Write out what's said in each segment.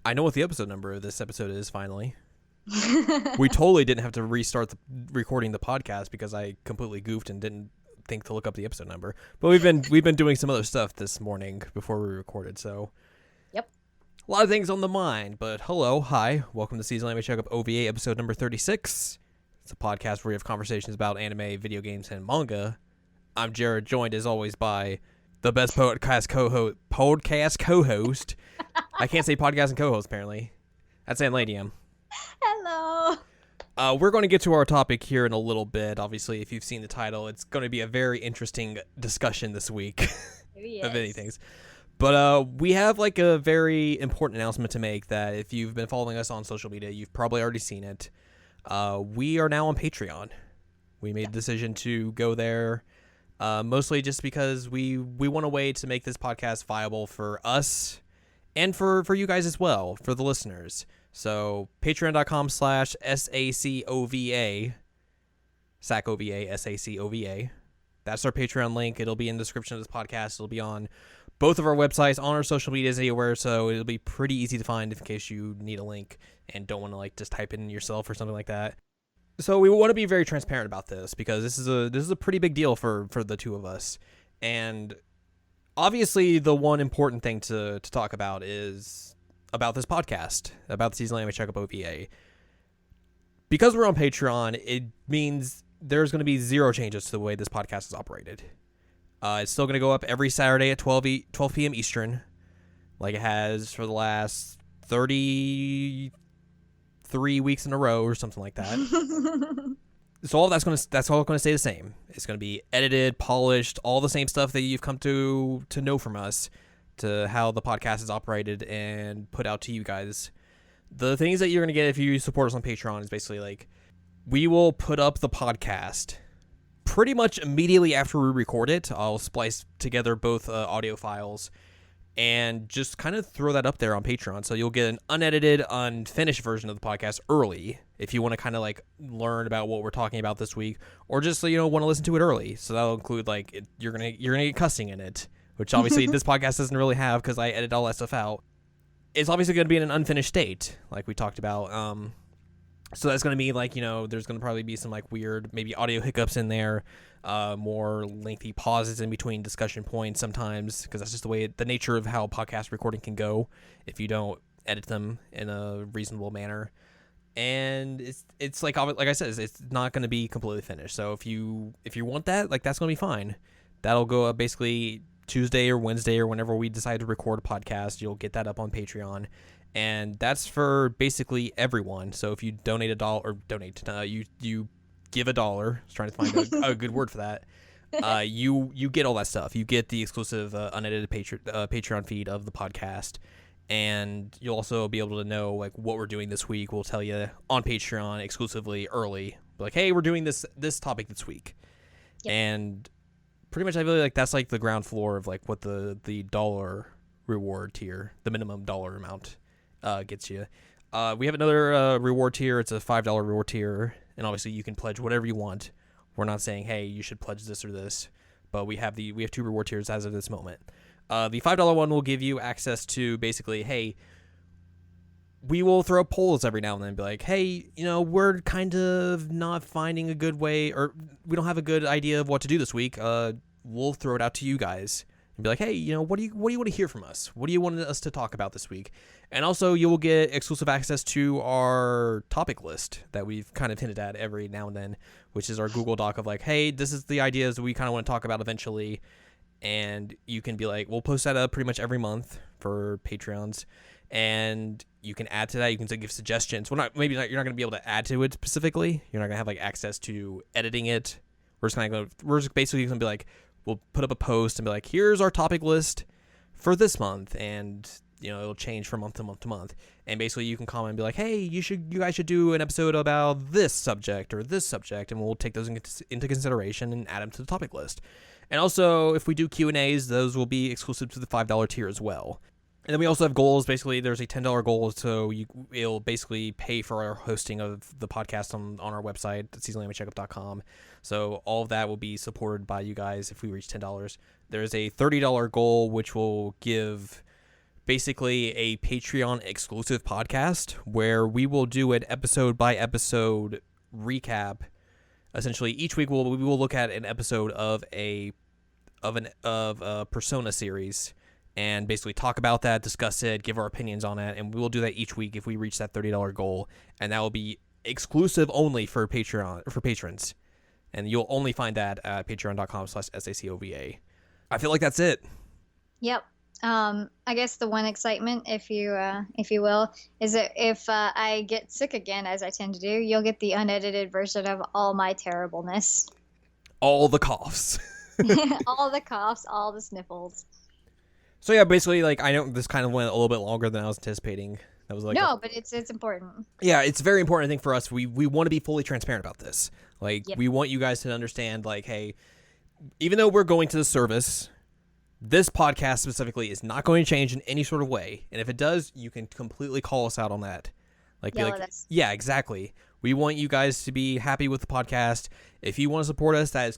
I know what the episode number of this episode is, finally. We totally didn't have to restart recording the podcast because I completely goofed and didn't think to look up the episode number. But we've been doing some other stuff this morning before we recorded, so Yep. a lot of things on the mind. But hello, hi, welcome to Season Anime Checkup OVA episode number 36. It's a podcast where we have conversations about anime, video games, and manga. I'm Jared, joined as always by the best podcast co-host. I can't say podcast and co-host, apparently. That's Ladyem. Hello. We're going to get to our topic here in a little bit. Obviously, if you've seen the title, it's going to be a very interesting discussion this week of many things. But we have like a very important announcement to make that if you've been following us on social media, you've probably already seen it. We are now on Patreon. We made the decision to go there mostly just because we want a way to make this podcast viable for us and for you guys as well, for the listeners. So patreon.com/SACOVA, SACOVA, SACOVA. That's our Patreon link. It'll be in the description of this podcast. It'll be on both of our websites, on our social medias anywhere, so it'll be pretty easy to find in case you need a link and don't want to like just type it in yourself or something like that. So we want to be very transparent about this because this is a pretty big deal for the two of us. And obviously the one important thing to talk about is about this podcast, about the Season Anime Checkup OVA. Because we're on Patreon, it means there's going to be zero changes to the way this podcast is operated. It's still going to go up every Saturday at 12 p.m. Eastern, like it has for the last 33 weeks in a row or something like that. So all that's all going to stay the same. It's going to be edited, polished, all the same stuff that you've come to know from us, to how the podcast is operated and put out to you guys. The things that you're going to get if you support us on Patreon is basically like, we will put up the podcast pretty much immediately after we record it. I'll splice together both audio files and just kind of throw that up there on Patreon. So you'll get an unedited, unfinished version of the podcast early if you want to kind of like learn about what we're talking about this week, or just so you know want to listen to it early. So that'll include like you're gonna get cussing in it, which obviously this podcast doesn't really have because I edit all that stuff out. It's obviously going to be in an unfinished state, like we talked about. So that's going to be like, you know, there's going to probably be some like weird, maybe audio hiccups in there, more lengthy pauses in between discussion points sometimes, because that's just the nature of how podcast recording can go if you don't edit them in a reasonable manner. And it's like I said, it's not going to be completely finished. So if you want that, like that's going to be fine. That'll go up basically Tuesday or Wednesday or whenever we decide to record a podcast. You'll get that up on Patreon. And that's for basically everyone. So if you donate $1 or you give $1, I was trying to find a good word for that. You get all that stuff. You get the exclusive unedited Patreon feed of the podcast, and you'll also be able to know like what we're doing this week. We'll tell you on Patreon exclusively early, like, hey, we're doing this topic this week. Yep. And pretty much I feel like that's like the ground floor of like what the dollar reward tier, the minimum dollar amount, gets you. We have another reward tier. It's a $5 reward tier, and obviously you can pledge whatever you want. We're not saying, hey, you should pledge this or this, but we have two reward tiers as of this moment. The $5 one will give you access to basically, hey, we will throw polls every now and then, be like, hey, you know, we're kind of not finding a good way, or we don't have a good idea of what to do this week. We'll throw it out to you guys and be like, hey, you know, what do you want to hear from us? What do you want us to talk about this week? And also you will get exclusive access to our topic list that we've kind of hinted at every now and then, which is our Google Doc of like, hey, this is the ideas that we kind of want to talk about eventually. And you can be like, we'll post that up pretty much every month for Patreons, and you can add to that. You can give suggestions. You're not going to be able to add to it specifically. You're not going to have like access to editing it. We're just basically going to be like, we'll put up a post and be like, here's our topic list for this month. And, you know, it'll change from month to month to month. And basically you can comment and be like, hey, you guys should do an episode about this subject or this subject. And we'll take those into consideration and add them to the topic list. And also if we do Q&As, those will be exclusive to the $5 tier as well. And then we also have goals. Basically, there's a $10 goal, so it'll basically pay for our hosting of the podcast on our website, seasonanimecheckup.com. So all of that will be supported by you guys if we reach $10. There's a $30 goal, which will give basically a Patreon exclusive podcast where we will do an episode by episode recap. Essentially, each week we will look at an episode of a Persona series and basically talk about that, discuss it, give our opinions on it, and we will do that each week if we reach that $30 goal, and that will be exclusive only for patrons, and you'll only find that at patreon.com/SACOVA. I feel like that's it. Yep. I guess the one excitement, if you will, is that if I get sick again, as I tend to do, you'll get the unedited version of all my terribleness. All the coughs. All the coughs, all the sniffles. So yeah, basically, like, I know this kind of went a little bit longer than I was anticipating. That was like but it's important. Yeah, it's very important, I think, for us. We want to be fully transparent about this. Like, Yep. we want you guys to understand, like, hey, even though we're going to the service, this podcast specifically is not going to change in any sort of way. And if it does, you can completely call us out on that. Like, be Yell like, at us. yeah, exactly. We want you guys to be happy with the podcast. If you want to support us, that's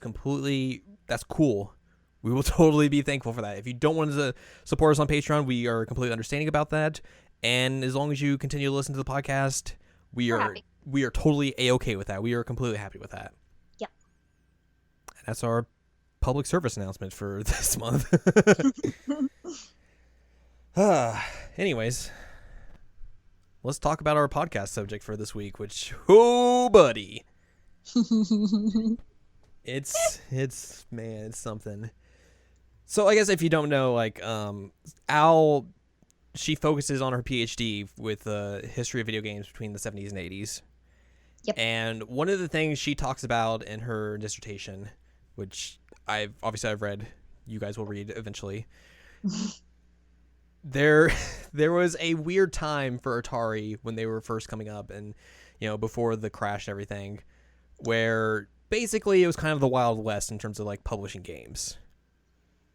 cool. We will totally be thankful for that. If you don't want to support us on Patreon, we are completely understanding about that. And as long as you continue to listen to the podcast, we are totally A-okay with that. We are completely happy with that. Yep. And that's our public service announcement for this month. Anyways, let's talk about our podcast subject for this week, which, oh, buddy. It's something. So I guess if you don't know, like, Al, she focuses on her PhD with the history of video games between the 70s and 80s. Yep. And one of the things she talks about in her dissertation, which I've read, you guys will read eventually. There was a weird time for Atari when they were first coming up, and before the crash and everything, where basically it was kind of the Wild West in terms of like publishing games.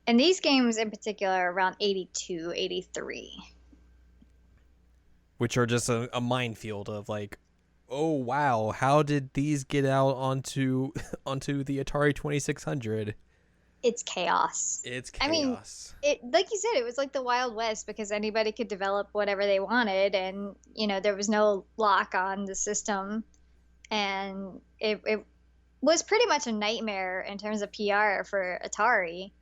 And these games in particular around 82, 83. Which are just a minefield of like, oh wow, how did these get out onto the Atari 2600? It's chaos. It's chaos. I mean, like you said, it was like the Wild West because anybody could develop whatever they wanted, and there was no lock on the system, and it was pretty much a nightmare in terms of PR for Atari.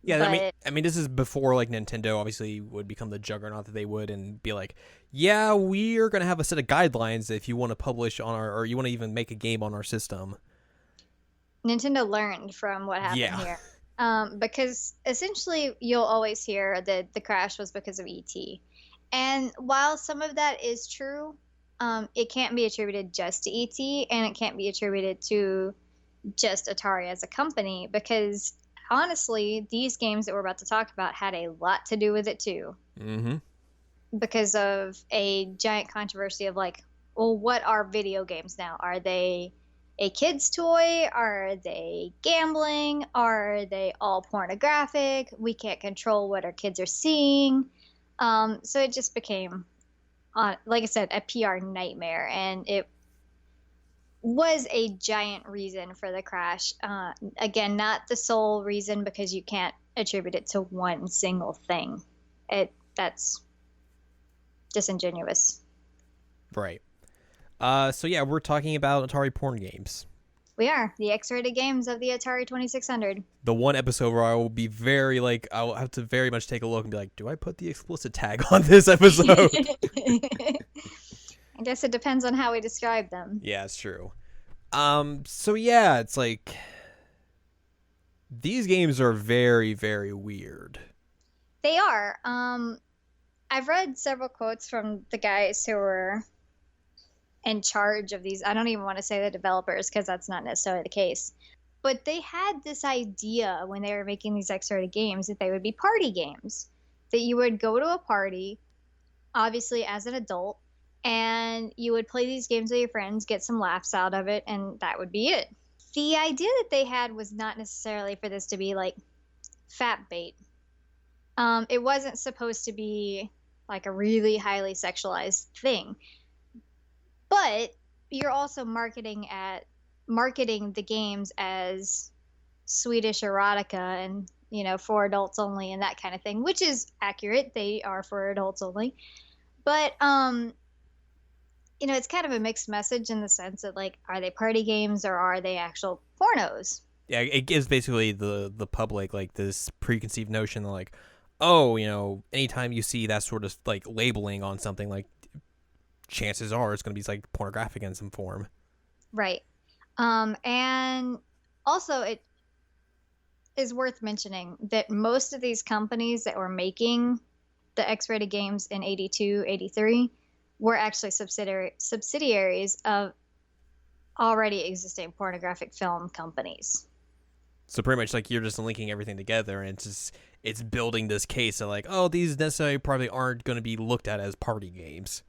Yeah, but, I mean, this is before like Nintendo obviously would become the juggernaut that they would, and be like, yeah, we are gonna have a set of guidelines if you want to publish on or you want to even make a game on our system. Nintendo learned from what happened here. Because essentially you'll always hear that the crash was because of ET. And while some of that is true, it can't be attributed just to ET, and it can't be attributed to just Atari as a company, because honestly, these games that we're about to talk about had a lot to do with it too. Mm-hmm. Because of a giant controversy of like, well, what are video games now? Are they a kid's toy? Are they gambling? Are they all pornographic? We can't control what our kids are seeing. So it just became, like I said, a PR nightmare, and it was a giant reason for the crash. Again, not the sole reason, because you can't attribute it to one single thing. That's disingenuous. Right. So yeah, we're talking about Atari porn games. We are the X-rated games of the Atari 2600. The one episode where I will be I will have to very much take a look and be like, do I put the explicit tag on this episode? I guess it depends on how we describe them. Yeah, it's true. So yeah, it's like these games are very, very weird. They are. I've read several quotes from the guys who were in charge of these. I don't even want to say the developers, because that's not necessarily the case. But they had this idea when they were making these X-rated games that they would be party games. That you would go to a party, obviously as an adult, and you would play these games with your friends, get some laughs out of it, and that would be it. The idea that they had was not necessarily for this to be like fat bait. It wasn't supposed to be like a really highly sexualized thing. But you're also marketing the games as Swedish erotica, and for adults only and that kind of thing, which is accurate. They are for adults only. But it's kind of a mixed message in the sense that, like, are they party games or are they actual pornos? Yeah, it gives basically the public like this preconceived notion that like, oh, anytime you see that sort of like labeling on something, like chances are it's going to be like pornographic in some form. Right. And also it is worth mentioning that most of these companies that were making the X-rated games in 82, 83 were actually subsidiaries of already existing pornographic film companies. So pretty much like you're just linking everything together, and it's building this case of like, oh, these necessarily probably aren't going to be looked at as party games.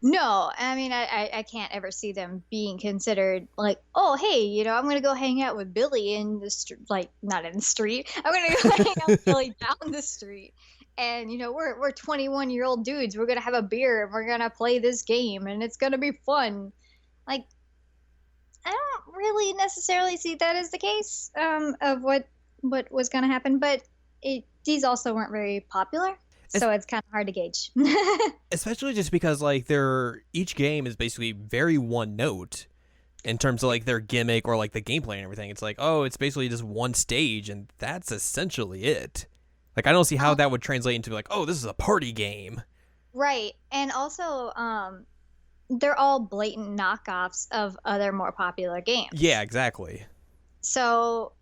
No, I mean, I can't ever see them being considered like, oh, hey, I'm going to go hang out with Billy in the street, like, not in the street. I'm going to go hang out with Billy down the street. And, we're 21-year-old dudes. We're going to have a beer and we're going to play this game and it's going to be fun. Like, I don't really necessarily see that as the case of what was going to happen, but these also weren't very popular. So it's kind of hard to gauge. Especially just because like each game is basically very one note in terms of like their gimmick or like the gameplay and everything. It's like, oh, it's basically just one stage and that's essentially it. Like I don't see how that would translate into like, oh, this is a party game. Right. And also they're all blatant knockoffs of other more popular games. Yeah, exactly. So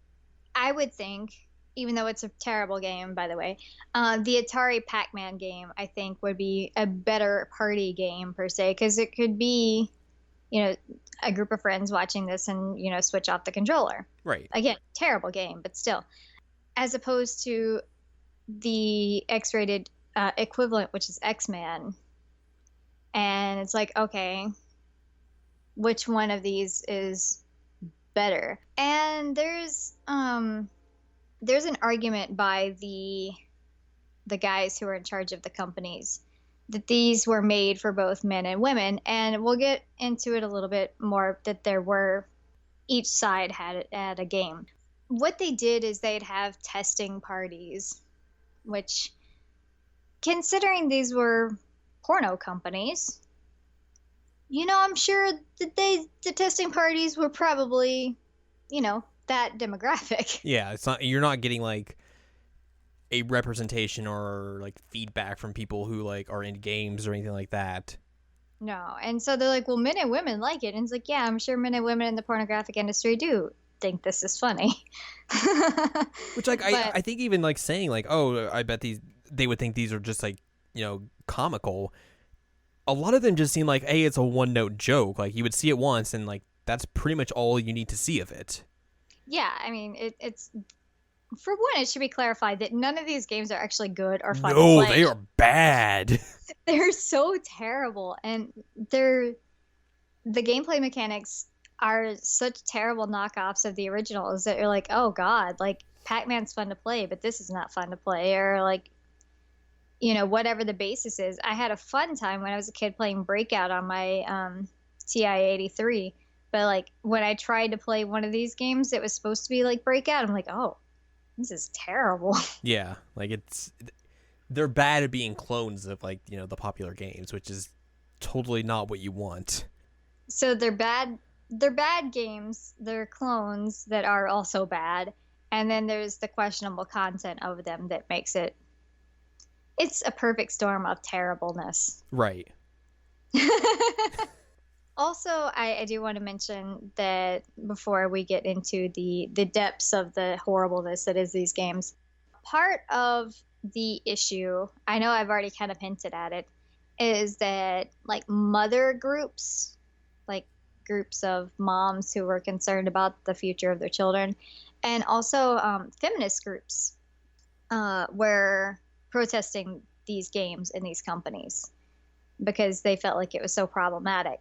I would think, even though it's a terrible game, by the way, the Atari Pac-Man game, I think, would be a better party game, per se, because it could be, a group of friends watching this and, switch off the controller. Right. Again, terrible game, but still. As opposed to the X-rated equivalent, which is X-Man. And it's like, okay, which one of these is better? And there's an argument by the guys who are in charge of the companies that these were made for both men and women, and we'll get into it a little bit more, that each side had a game. What they did is they'd have testing parties, which, considering these were porno companies, I'm sure that the testing parties were probably, that demographic. Yeah, you're not getting like a representation or like feedback from people who like are in games or anything like that. No. And so they're like, well, men and women like it. And it's like, yeah, I'm sure men and women in the pornographic industry do think this is funny. Which like I think even like saying like, oh, I bet they would think these are just like, comical. A lot of them just seem like, hey, it's a one note joke. Like you would see it once and like that's pretty much all you need to see of it. Yeah, I mean, it's, for one, it should be clarified that none of these games are actually good or fun to play. No, they are bad. They're so terrible, and the gameplay mechanics are such terrible knockoffs of the originals that you're like, oh god, like Pac-Man's fun to play, but this is not fun to play, or like, whatever the basis is. I had a fun time when I was a kid playing Breakout on my TI-83. But, like, when I tried to play one of these games that was supposed to be, like, Breakout, I'm like, oh, this is terrible. Yeah, like, they're bad at being clones of, like, the popular games, which is totally not what you want. So they're bad games. They're clones that are also bad. And then there's the questionable content of them that makes it's a perfect storm of terribleness. Right. Also, I do want to mention that before we get into the depths of the horribleness that is these games, part of the issue, I know I've already kind of hinted at it, is that like mother groups, like groups of moms who were concerned about the future of their children, and also feminist groups were protesting these games and these companies because they felt like it was so problematic.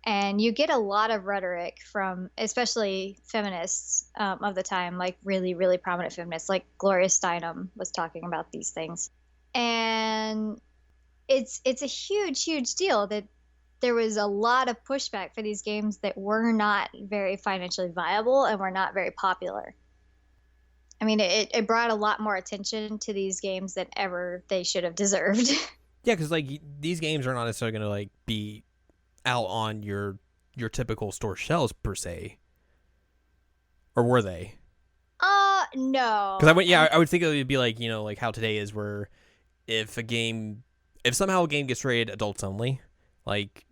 And you get a lot of rhetoric from especially feminists of the time, like really, really prominent feminists, like Gloria Steinem was talking about these things. And it's a huge, huge deal that there was a lot of pushback for these games that were not very financially viable and were not very popular. I mean, it brought a lot more attention to these games than ever they should have deserved. Yeah, because like these games are not necessarily going to like be out on your typical store shelves per se, or were they? Because I No. went, yeah, I would think it would be like like how today is, where if if somehow a game gets rated adults only, like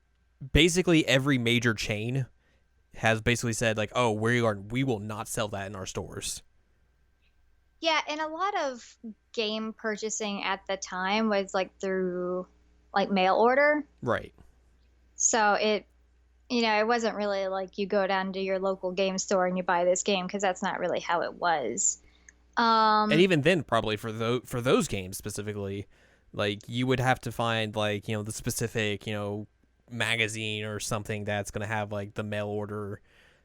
basically every major chain has basically said like, oh, we will not sell that in our stores. Yeah, and a lot of game purchasing at the time was like through like mail order. Right. So it wasn't really like you go down to your local game store and you buy this game because that's not really how it was. And Um, even then, probably for those games specifically, like you would have to find like the specific magazine or something that's gonna have like the mail order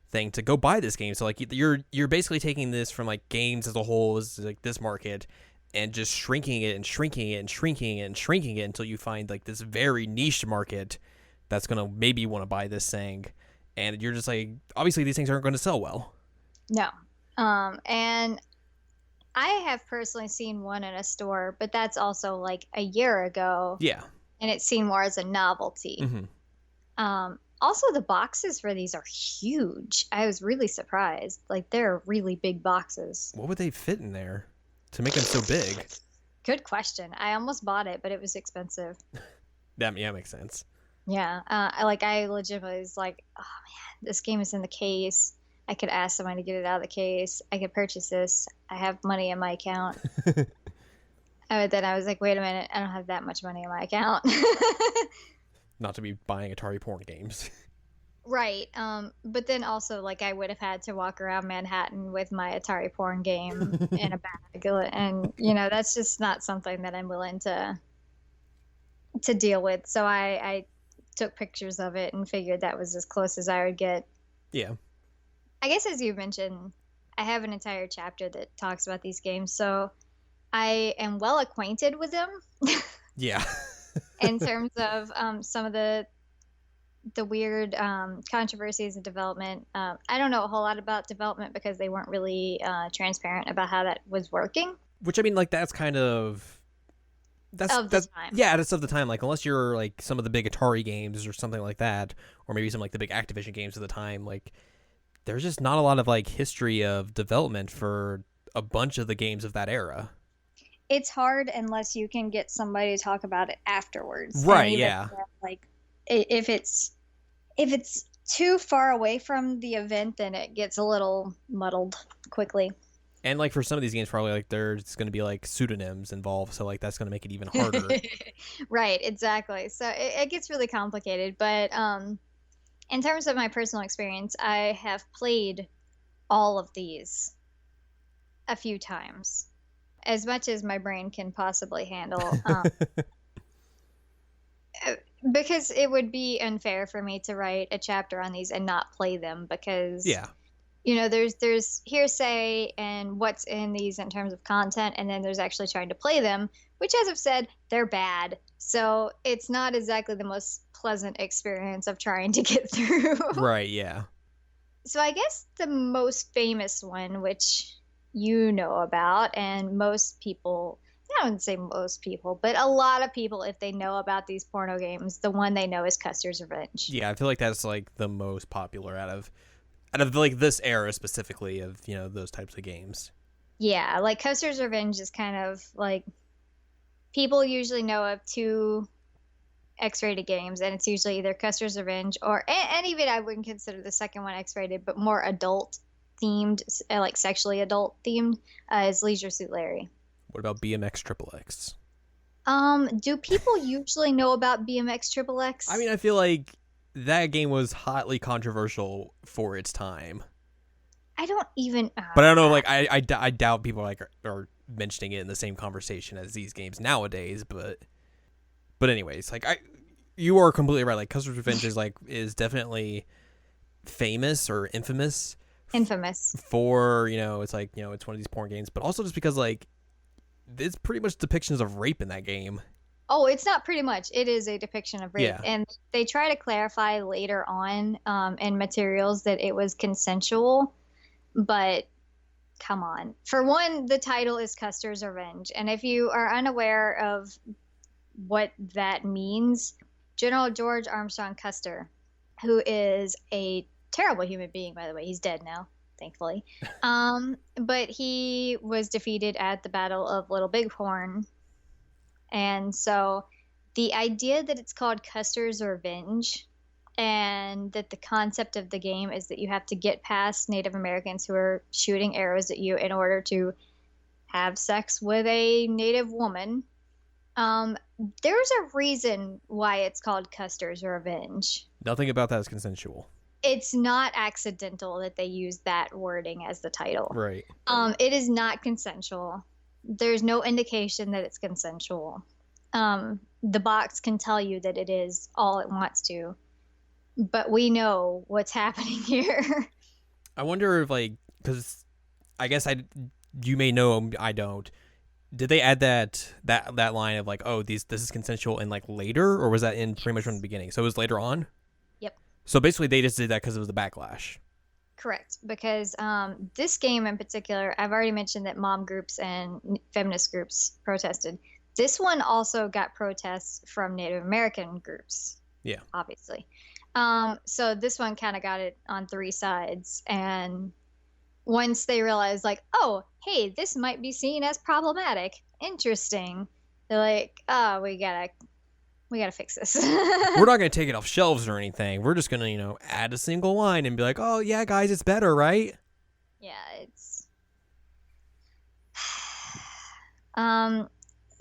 thing to go buy this game. So like you're basically taking this from like games as a whole, as like this market, and just shrinking it and shrinking it and shrinking it and shrinking it until you find like this very niche market that's gonna maybe want to buy this thing, and you're just like, obviously these things aren't going to sell well. no. And I have personally seen one in a store, but that's also like a year ago, Yeah. and it's seen more as a novelty. Mm-hmm. Also, the boxes for these are huge. I was really surprised. Like, they're really big boxes. What would they fit in there to make them so big? Good question. I almost bought it, but it was expensive. That yeah, makes sense. Yeah. I legitimately was like, oh man, this game is in the case. I could ask someone to get it out of the case. I could purchase this. I have money in my account. But then I was like, wait a minute, I don't have that much money in my account. Not to be buying Atari porn games. Right. But then also, like, I would have had to walk around Manhattan with my Atari porn game in a bag, and that's just not something that I'm willing to deal with. So I took pictures of it and figured that was as close as I would get. Yeah. I guess, as you mentioned, I have an entire chapter that talks about these games, so I am well acquainted with them. Yeah. In terms of some of the weird controversies in development. I don't know a whole lot about development because they weren't really transparent about how that was working. Which I mean, like that's kind of that's Of the time. Yeah, that's of the time. Like unless you're like some of the big Atari games or something like that, or maybe some like the big Activision games of the time, like there's just not a lot of like history of development for a bunch of the games of that era. It's hard unless you can get somebody to talk about it afterwards. Right, And even yeah. then, like if it's too far away from the event, then it gets a little muddled quickly. And like for some of these games, probably like there's going to be like pseudonyms involved, so like that's going to make it even harder. Right, exactly. So it gets really complicated. But in terms of my personal experience, I have played all of these a few times, as much as my brain can possibly handle. Because it would be unfair for me to write a chapter on these and not play them because Yeah. there's hearsay and what's in these in terms of content, and then there's actually trying to play them, which, as I've said, they're bad. So it's not exactly the most pleasant experience of trying to get through. Right, yeah. So I guess the most famous one, which you know about, and most people, I wouldn't say most people, but a lot of people, if they know about these porno games, the one they know is Custer's Revenge. Yeah, I feel like that's like the most popular out of like this era specifically of, those types of games. Yeah, like Custer's Revenge is kind of like, people usually know of two X-rated games, and it's usually either Custer's Revenge or, and even I wouldn't consider the second one X-rated, but more adult themed, like sexually adult themed, is Leisure Suit Larry. What about BMX Triple X? Do people usually know about BMX Triple X? I mean, I feel like that game was hotly controversial for its time. I don't even. But I don't know, like I doubt people are mentioning it in the same conversation as these games nowadays. But anyways, like you are completely right. Like Custer's Revenge is definitely famous or infamous. Infamous. For it's like it's one of these porn games, but also just because like it's pretty much depictions of rape in that game. Oh, it's not pretty much. It is a depiction of rape. Yeah. And they try to clarify later on in materials that it was consensual, but come on. For one, the title is Custer's Revenge. And if you are unaware of what that means, General George Armstrong Custer, who is a terrible human being, by the way, he's dead now, thankfully. But he was defeated at the Battle of Little Bighorn. And so the idea that it's called Custer's Revenge and that the concept of the game is that you have to get past Native Americans who are shooting arrows at you in order to have sex with a Native woman. There's a reason why it's called Custer's Revenge. Nothing about that is consensual. It's not accidental that they use that wording as the title. Right. It is not consensual. There's no indication that it's consensual. The box can tell you that it is all it wants to, but we know what's happening here. I wonder if, like, because I guess you may know, I don't. Did they add that line of like, oh, this is consensual in like later, or was that in pretty much from the beginning? So it was later on. Yep. So basically, they just did that because it was the backlash. Correct, because this game in particular, I've already mentioned that mom groups and feminist groups protested. This one also got protests from Native American groups. Yeah. Obviously. So this one kind of got it on three sides. And once they realized, like, oh, hey, this might be seen as problematic. Interesting. They're like, oh, we gotta fix this. We're not going to take it off shelves or anything. We're just going to, add a single line and be like, oh, yeah, guys, it's better, right? Yeah, it's...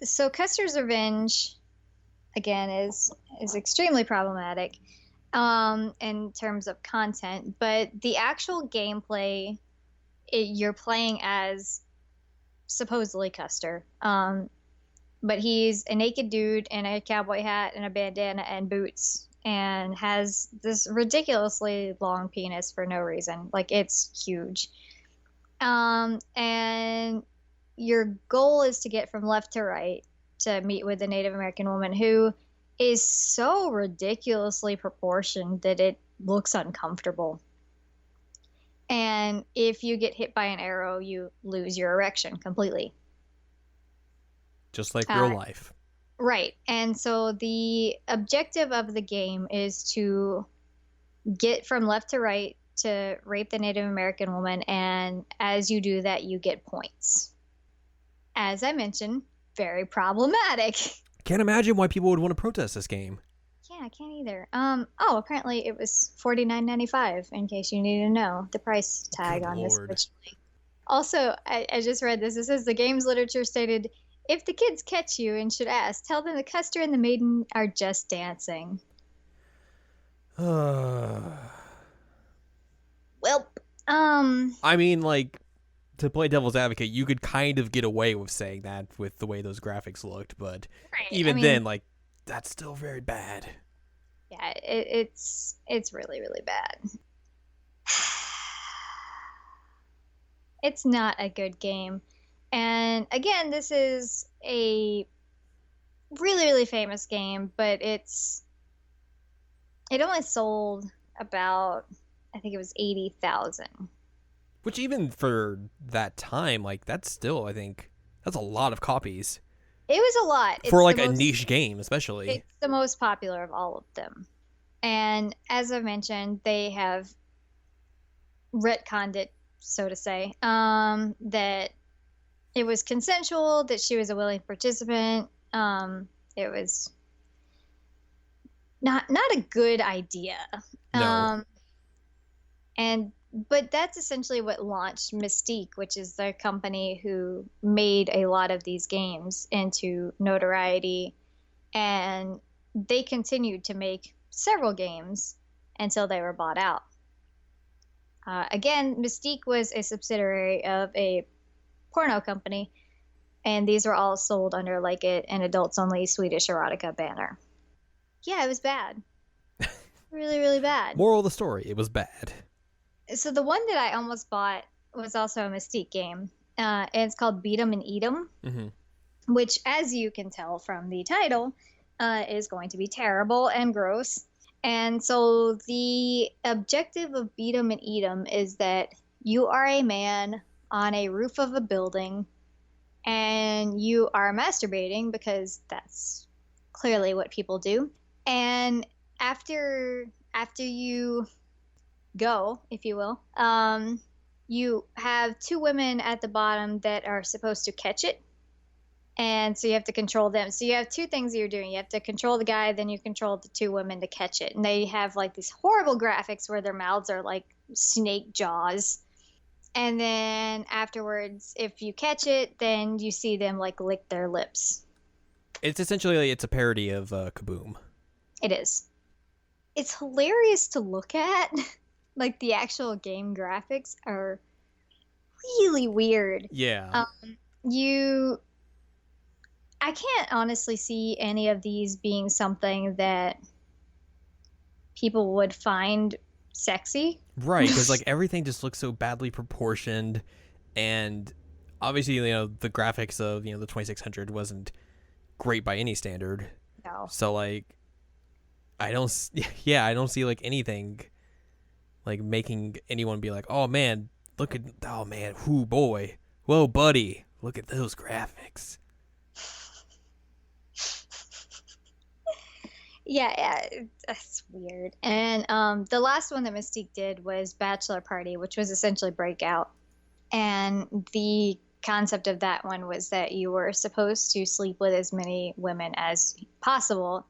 So Custer's Revenge, again, is extremely problematic in terms of content, but the actual gameplay, you're playing as supposedly Custer. But he's a naked dude in a cowboy hat and a bandana and boots and has this ridiculously long penis for no reason. Like, it's huge. And your goal is to get from left to right to meet with a Native American woman who is so ridiculously proportioned that it looks uncomfortable. And if you get hit by an arrow, you lose your erection completely. Just like real life. Right. And so the objective of the game is to get from left to right to rape the Native American woman. And as you do that, you get points. As I mentioned, very problematic. Can't imagine why people would want to protest this game. Yeah, I can't either. Apparently it was $49.95, in case you need to know the price tag Good on Lord. this originally. Also, I just read this. It says the game's literature stated, if the kids catch you and should ask, tell them the Custer and the maiden are just dancing. Well, I mean, like, to play devil's advocate, you could kind of get away with saying that with the way those graphics looked, but right. even then, like, that's still very bad. Yeah, it's really, really bad. It's not a good game. And again, this is a really, really famous game, but it only sold about, I think it was 80,000. Which even for that time, like, that's still, I think, that's a lot of copies. It was a lot. For, like, a niche game, especially. It's the most popular of all of them. And as I mentioned, they have retconned it, so to say, that it was consensual, that she was a willing participant. It was not a good idea. No. But that's essentially what launched Mystique, which is the company who made a lot of these games, into notoriety. And they continued to make several games until they were bought out. Again, Mystique was a subsidiary of a porno company, and these were all sold under like an adults-only Swedish erotica banner. Yeah, it was bad. Really, really bad. Moral of the story, it was bad. So the one that I almost bought was also a Mystique game. And it's called Beat 'em and Eat 'em, which, as you can tell from the title, is going to be terrible and gross. And so the objective of Beat 'em and Eat 'em is that you are a man on a roof of a building and you are masturbating because that's clearly what people do. And after you go, if you will, you have two women at the bottom that are supposed to catch it. And so you have to control them. So you have two things you're doing. You have to control the guy, then you control the two women to catch it. And they have like these horrible graphics where their mouths are like snake jaws. And then afterwards, if you catch it, then you see them like lick their lips. It's essentially it's a parody of Kaboom. It is. It's hilarious to look at. Like the actual game graphics are really weird. Yeah. You I can't honestly see any of these being something that people would find sexy. Right, because like everything just looks so badly proportioned, and obviously the graphics of the 2600 wasn't great by any standard. No. So like, I don't see like anything like making anyone be like, oh man, whoo boy, whoa buddy, look at those graphics. Yeah, that's weird. And the last one that Mystique did was Bachelor Party, which was essentially Breakout. And the concept of that one was that you were supposed to sleep with as many women as possible.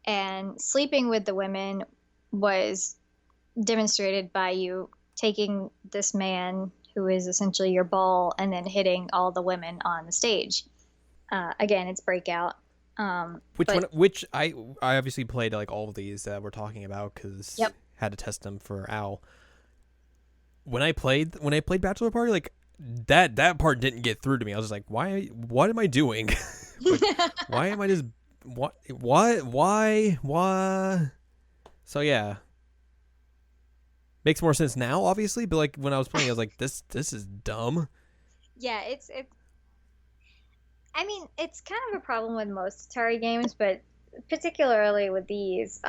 And sleeping with the women was demonstrated by you taking this man who is essentially your ball and then hitting all the women on the stage. Again, it's Breakout. Which I obviously played like all of these that we're talking about because had to test them for Owl. When I played Bachelor Party, like that part didn't get through to me. I was just like, what am I doing? Like, why am I just why? So yeah, makes more sense now, obviously. But like when I was playing, I was like, this is dumb. Yeah, it's. I mean, it's kind of a problem with most Atari games, but particularly with these.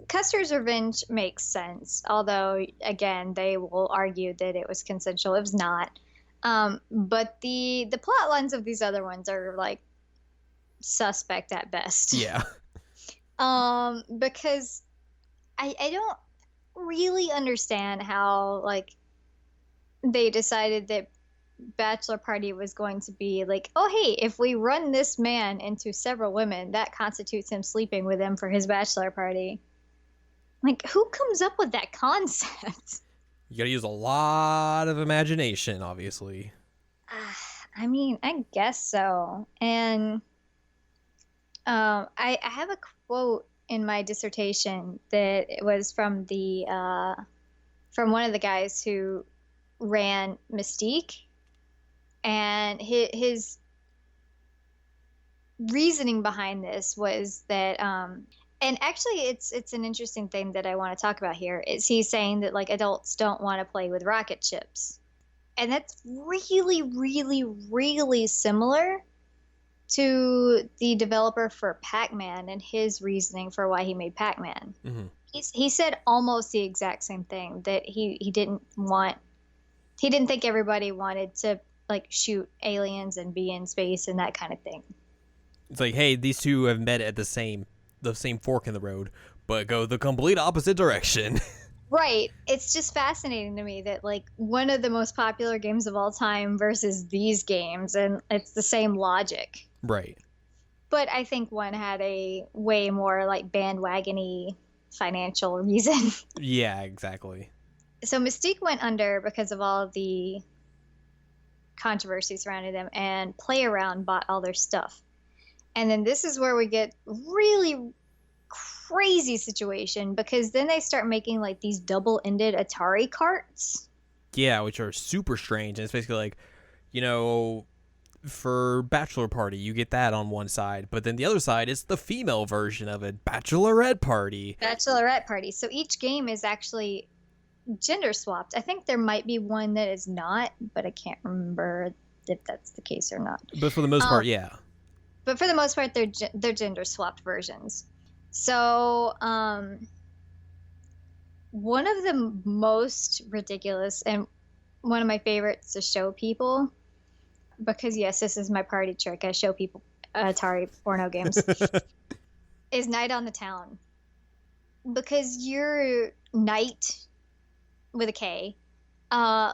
Custer's Revenge makes sense, although, again, they will argue that it was consensual. It was not. But the plot lines of these other ones are, like, suspect at best. Yeah. Because I don't really understand how, like, they decided that Bachelor Party was going to be like, oh hey, if we run this man into several women, that constitutes him sleeping with them for his bachelor party. Like, who comes up with that concept? You gotta use a lot of imagination, obviously. I mean, I guess so. And I have a quote in my dissertation that it was from from one of the guys who ran Mystique. And his reasoning behind this was that, and actually it's an interesting thing that I want to talk about here, is he's saying that like adults don't want to play with rocket ships. And that's really, really, really similar to the developer for Pac-Man and his reasoning for why he made Pac-Man. Mm-hmm. He said almost the exact same thing, that he didn't think everybody wanted to like shoot aliens and be in space and that kind of thing. It's like, hey, these two have met at the same fork in the road, but go the complete opposite direction. Right. It's just fascinating to me that like one of the most popular games of all time versus these games, and it's the same logic. Right. But I think one had a way more like bandwagon-y financial reason. Yeah, exactly. So Mystique went under because of all of the controversy surrounding them, and PlayAround bought all their stuff. And then this is where we get really crazy situation, because then they start making like these double-ended Atari carts. Yeah, which are super strange. And it's basically like, for Bachelor Party, you get that on one side, but then the other side is the female version of it, Bachelorette Party. Bachelorette Party. So each game is actually gender swapped. I think there might be one that is not, but I can't remember if that's the case or not. But for the most part, yeah. But for the most part, they're gender swapped versions. So one of the most ridiculous, and one of my favorites to show people, because yes, this is my party trick. I show people Atari porno games. Is Night on the Town, because your knight with a K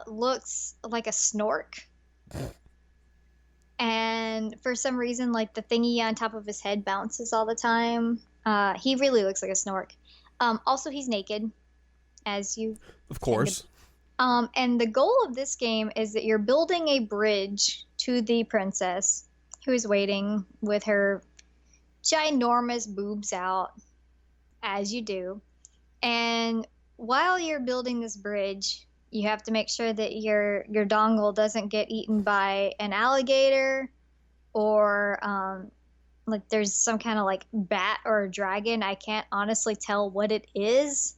looks like a snork, and for some reason, like the thingy on top of his head bounces all the time. He really looks like a snork. Also, he's naked, as you Of course. and the goal of this game is that you're building a bridge to the princess who is waiting with her ginormous boobs out, as you do. And while you're building this bridge, you have to make sure that your dongle doesn't get eaten by an alligator, or like there's some kind of like bat or a dragon. I can't honestly tell what it is.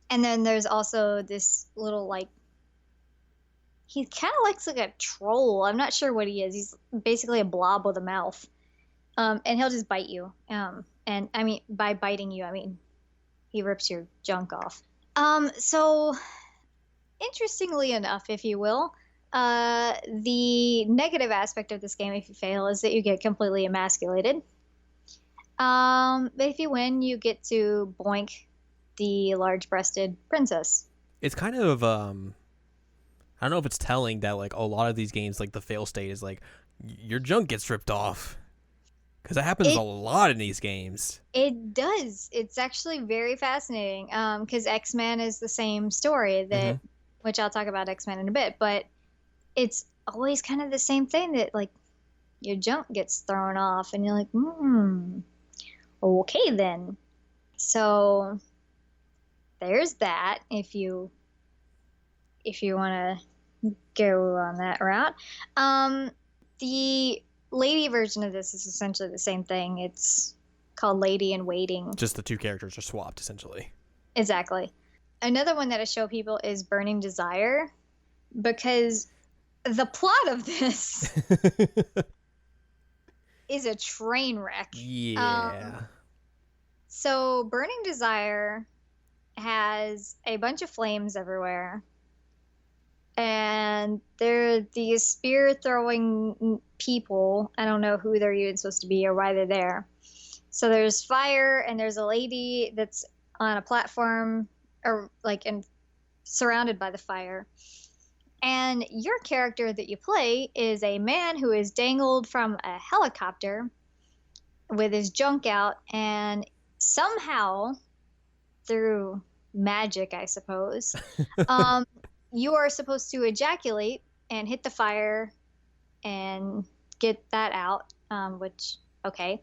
And then there's also this little like, he kind of looks like a troll. I'm not sure what he is. He's basically a blob with a mouth. And he'll just bite you. And I mean, by biting you, I mean he rips your junk off. So interestingly enough, if you will, the negative aspect of this game, if you fail, is that you get completely emasculated. But if you win, you get to boink the large-breasted princess. It's kind of I don't know if it's telling that like a lot of these games, like the fail state is like your junk gets ripped off, because that happens a lot in these games. It does. It's actually very fascinating. Because X-Men is the same story that, which I'll talk about X-Men in a bit, but it's always kind of the same thing, that like your junk gets thrown off, and you're like, okay then. So there's that. If you want to go on that route. The lady version of this is essentially the same thing. It's called Lady in Waiting. Just the two characters are swapped, essentially. Exactly. Another one that I show people is Burning Desire, because the plot of this is a train wreck. Yeah. So Burning Desire has a bunch of flames everywhere, and they're these spear throwing people. I don't know who they're even supposed to be or why they're there. So there's fire, and there's a lady that's on a platform, or like surrounded by the fire. And your character that you play is a man who is dangled from a helicopter with his junk out, and somehow, through magic, I suppose, you are supposed to ejaculate and hit the fire and get that out, which, okay.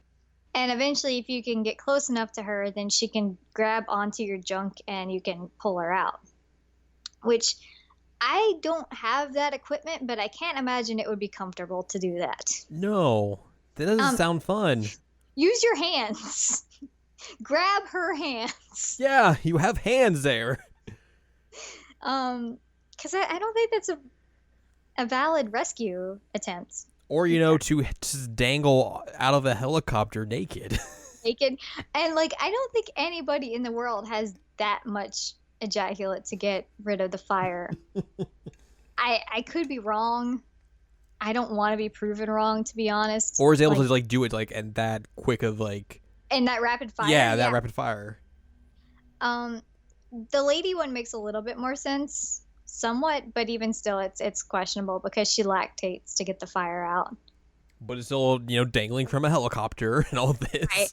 And eventually, if you can get close enough to her, then she can grab onto your junk and you can pull her out. Which, I don't have that equipment, but I can't imagine it would be comfortable to do that. No, that doesn't sound fun. Use your hands. Grab her hands. Yeah, you have hands there. Because I don't think that's a valid rescue attempt. Or, to just dangle out of a helicopter naked. Naked. And, like, I don't think anybody in the world has that much ejaculate to get rid of the fire. I could be wrong. I don't want to be proven wrong, to be honest. Or is able to, like, do it, like, and that quick of, like... And that rapid fire? Yeah, that rapid fire. The lady one makes a little bit more sense. Somewhat, but even still, it's questionable because she lactates to get the fire out. But it's still, dangling from a helicopter and all this. Right.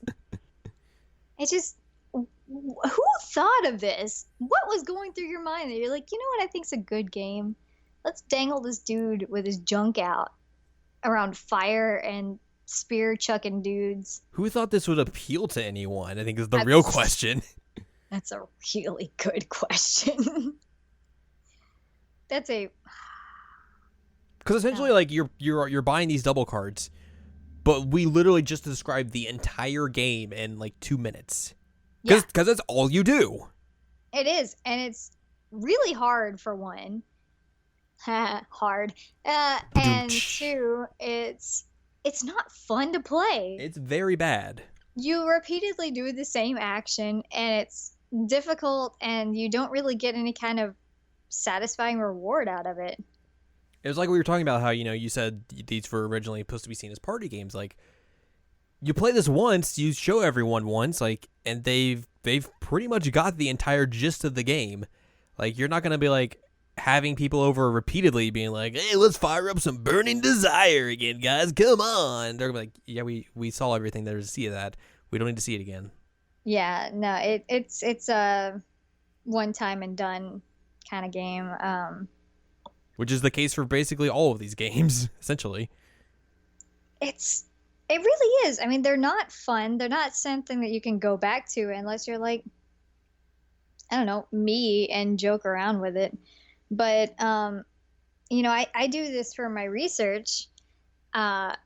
It's just, who thought of this? What was going through your mind that you're like, you know what I think's a good game? Let's dangle this dude with his junk out around fire and spear chucking dudes. Who thought this would appeal to anyone? I think is the real question. That's a really good question. That's a... Because essentially, like, you're buying these double cards, but we literally just described the entire game in, like, 2 minutes. Because that's all you do. It is, and it's really hard, for one. Hard. And two, it's not fun to play. It's very bad. You repeatedly do the same action, and it's difficult, and you don't really get any kind of satisfying reward out of it. It was like we were talking about how, you said these were originally supposed to be seen as party games. Like, you play this once, you show everyone once, like, and they've pretty much got the entire gist of the game. Like, you're not gonna be like having people over repeatedly being like, "Hey, let's fire up some Burning Desire again, guys. Come on." They're gonna be like, "Yeah, we saw everything there to see that. We don't need to see it again." Yeah, no, it's a one time and done kind of game. Which is the case for basically all of these games, essentially. It really is. I mean, they're not fun. They're not something that you can go back to unless you're like, I don't know, me and joke around with it. But I do this for my research,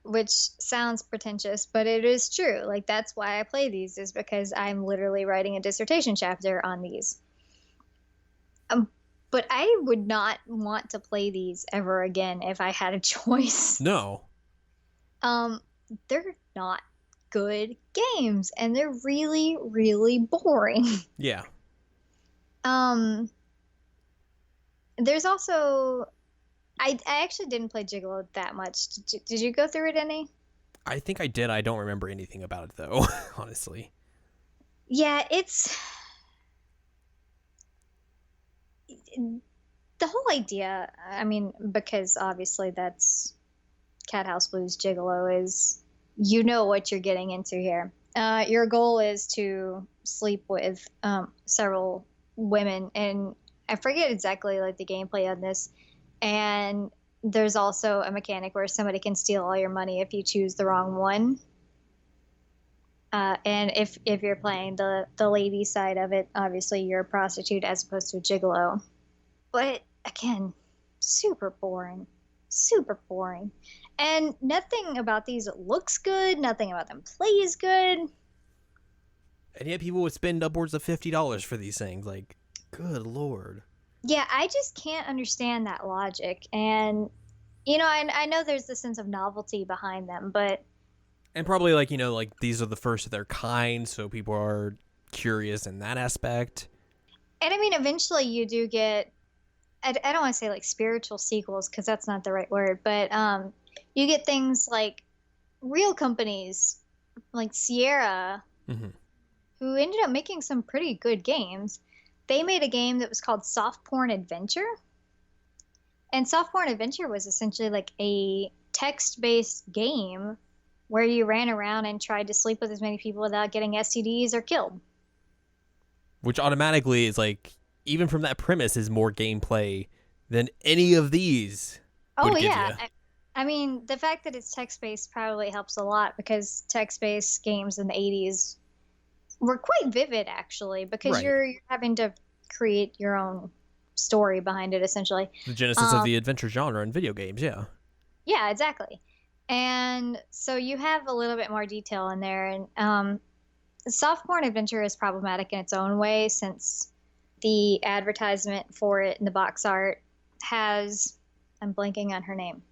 which sounds pretentious, but it is true. Like that's why I play these is because I'm literally writing a dissertation chapter on these. But I would not want to play these ever again if I had a choice. No. They're not good games and they're really, really boring. Yeah. There's also I actually didn't play Gigolo that much. Did you go through it any? I think I did. I don't remember anything about it though, honestly. Yeah, it's the whole idea. I mean, because obviously that's Cat House Blues Gigolo is you know what you're getting into here. Your goal is to sleep with several women, and I forget exactly like the gameplay on this. And there's also a mechanic where somebody can steal all your money if you choose the wrong one. And if you're playing the lady side of it, obviously you're a prostitute as opposed to a gigolo. But again, super boring. Super boring. And nothing about these looks good. Nothing about them plays good. And yet people would spend upwards of $50 for these things. Like, good lord. Yeah, I just can't understand that logic. And, I know there's the sense of novelty behind them, but. And probably, like, like these are the first of their kind, so people are curious in that aspect. And I mean, eventually you do get. I don't want to say like spiritual sequels because that's not the right word, but you get things like real companies like Sierra, who ended up making some pretty good games. They made a game that was called Soft Porn Adventure. And Soft Porn Adventure was essentially like a text-based game where you ran around and tried to sleep with as many people without getting STDs or killed. Which automatically is like, even from that premise, is more gameplay than any of these. Oh, yeah. I mean, the fact that it's text-based probably helps a lot because text-based games in the 80s were quite vivid, actually, because Right. you're having to create your own story behind it, essentially. The genesis of the adventure genre in video games, yeah. Yeah, exactly. And so you have a little bit more detail in there. And soft porn adventure is problematic in its own way since the advertisement for it in the box art has, I'm blanking on her name.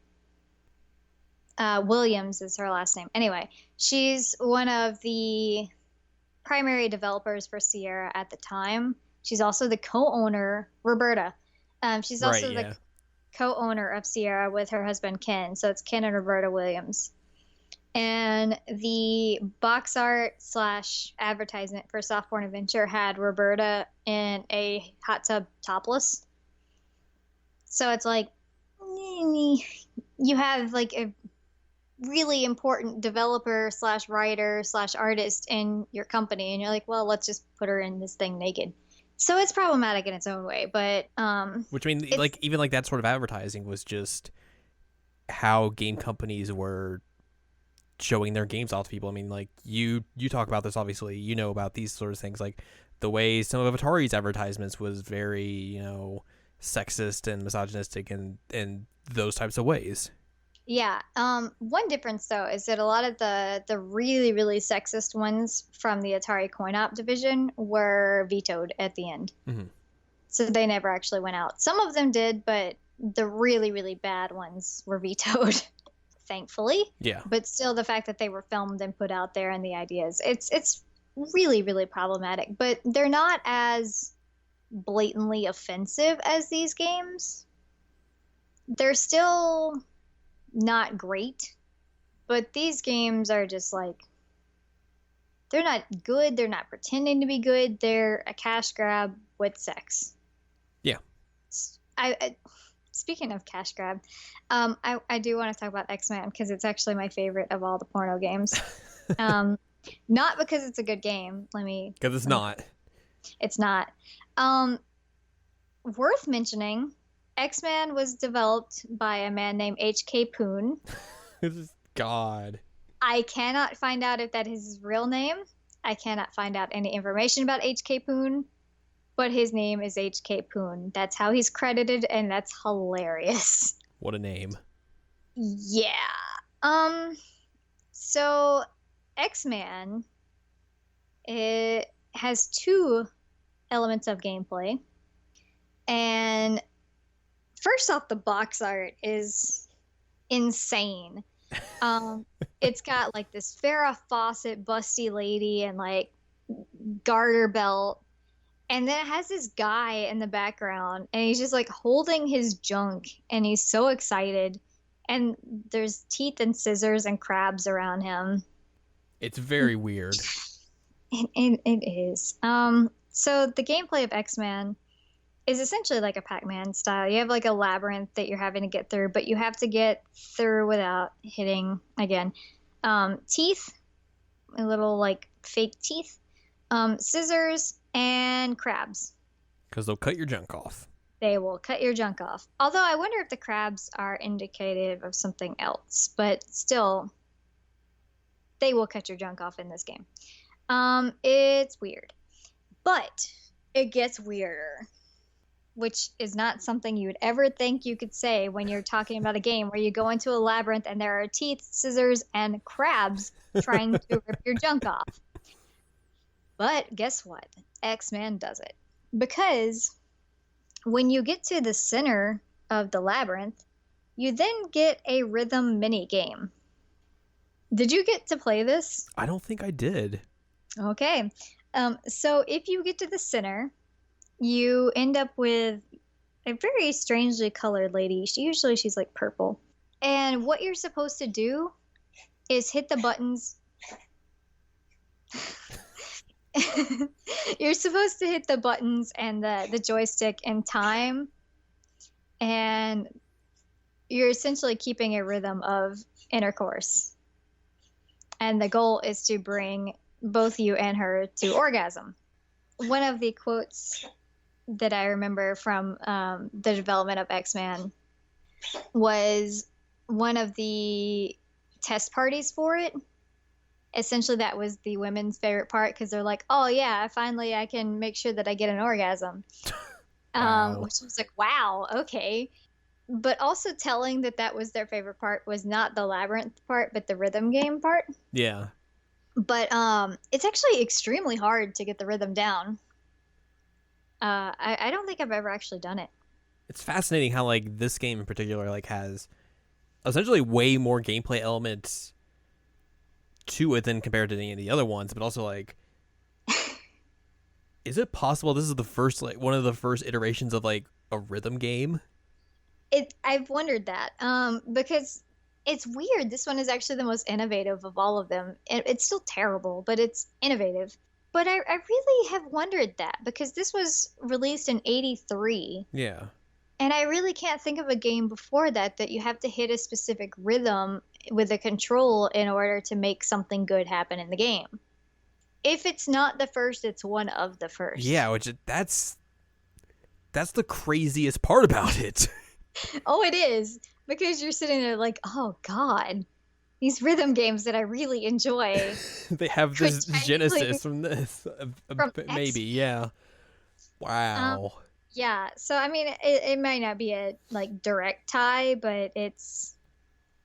Williams is her last name. Anyway, she's one of the primary developers for Sierra at the time. She's also the co-owner, Roberta. She's also the co-owner of Sierra with her husband Ken. So it's Ken and Roberta Williams. And the box art / advertisement for Soft Porn Adventure had Roberta in a hot tub topless. So it's like you have like a really important developer / writer / artist in your company, and you're like, well, let's just put her in this thing naked. So it's problematic in its own way, but which means like even like that sort of advertising was just how game companies were showing their games off to people. I mean, like you talk about this, obviously, about these sort of things, like the way some of Atari's advertisements was very, sexist and misogynistic and those types of ways. Yeah. One difference though is that a lot of the really, really sexist ones from the Atari coin-op division were vetoed at the end. Mm-hmm. So they never actually went out. Some of them did, but the really, really bad ones were vetoed, thankfully. Yeah. But still, the fact that they were filmed and put out there and the ideas, it's really, really problematic. But they're not as blatantly offensive as these games. they're still not great, but these games are just like, they're not good. They're not pretending to be good. They're a cash grab with sex. Yeah. I speaking of cash grab, I do want to talk about X-Men because it's actually my favorite of all the porno games. Not because it's a good game. Because it's not. It's not. Um, Worth mentioning, X-Men was developed by a man named H.K. Poon. God. I cannot find out if that is his real name. I cannot find out any information about H.K. Poon, but his name is H.K. Poon. That's how he's credited, and that's hilarious. What a name. Yeah. So X-Man, it has two elements of gameplay. And first off, the box art is insane. It's got like this Farrah Fawcett busty lady and like garter belt. And then it has this guy in the background and he's just like holding his junk and he's so excited. And there's teeth and scissors and crabs around him. It's very weird. It is. So the gameplay of X-Men is essentially like a Pac-Man style. You have like a labyrinth that you're having to get through, but you have to get through without hitting, again, teeth, a little like fake teeth, scissors, and crabs. Because they'll cut your junk off. They will cut your junk off. Although I wonder if the crabs are indicative of something else, but still, they will cut your junk off in this game. It's weird, but it gets weirder, which is not something you would ever think you could say when you're talking about a game where you go into a labyrinth and there are teeth, scissors, and crabs trying to rip your junk off. But guess what? X-Men does it. Because when you get to the center of the labyrinth, you then get a rhythm mini game. Did you get to play this? I don't think I did. Okay. So if you get to the center, you end up with a very strangely colored lady. She's like purple. And what you're supposed to do is hit the buttons. You're supposed to hit the buttons and the joystick in time. And you're essentially keeping a rhythm of intercourse. And the goal is to bring both you and her to orgasm. One of the quotes that I remember from the development of X-Men was one of the test parties for it. Essentially, that was the women's favorite part because they're like, oh, yeah, finally I can make sure that I get an orgasm. Wow. Which was like, wow, okay. But also telling that was their favorite part was not the labyrinth part, but the rhythm game part. Yeah. But it's actually extremely hard to get the rhythm down. I don't think I've ever actually done it. It's fascinating how like this game in particular like has essentially way more gameplay elements to it than compared to any of the other ones, but also like is it possible this is the first like one of the first iterations of like a rhythm game? I've wondered that because it's weird. This one is actually the most innovative of all of them. It's still terrible, but it's innovative. But I really have wondered that because this was released in '83. Yeah. And I really can't think of a game before that you have to hit a specific rhythm with a control in order to make something good happen in the game. If it's not the first, it's one of the first. Yeah, which that's the craziest part about it. Oh, it is. Because you're sitting there like, oh, God. These rhythm games that I really enjoy. They have this genesis from this. Maybe, yeah. Wow. Yeah, so I mean, it might not be a like direct tie, but it's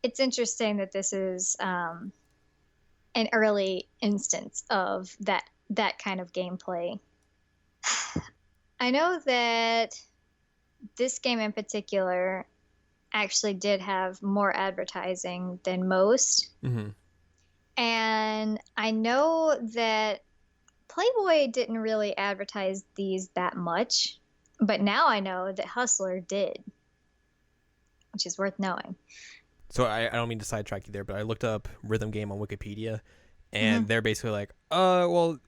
interesting that this is an early instance of that kind of gameplay. I know that this game in particular actually did have more advertising than most. Mm-hmm. And I know that Playboy didn't really advertise these that much, but now I know that Hustler did. which is worth knowing. So I don't mean to sidetrack you there, but I looked up rhythm game on Wikipedia, and Mhm. they're basically like, well,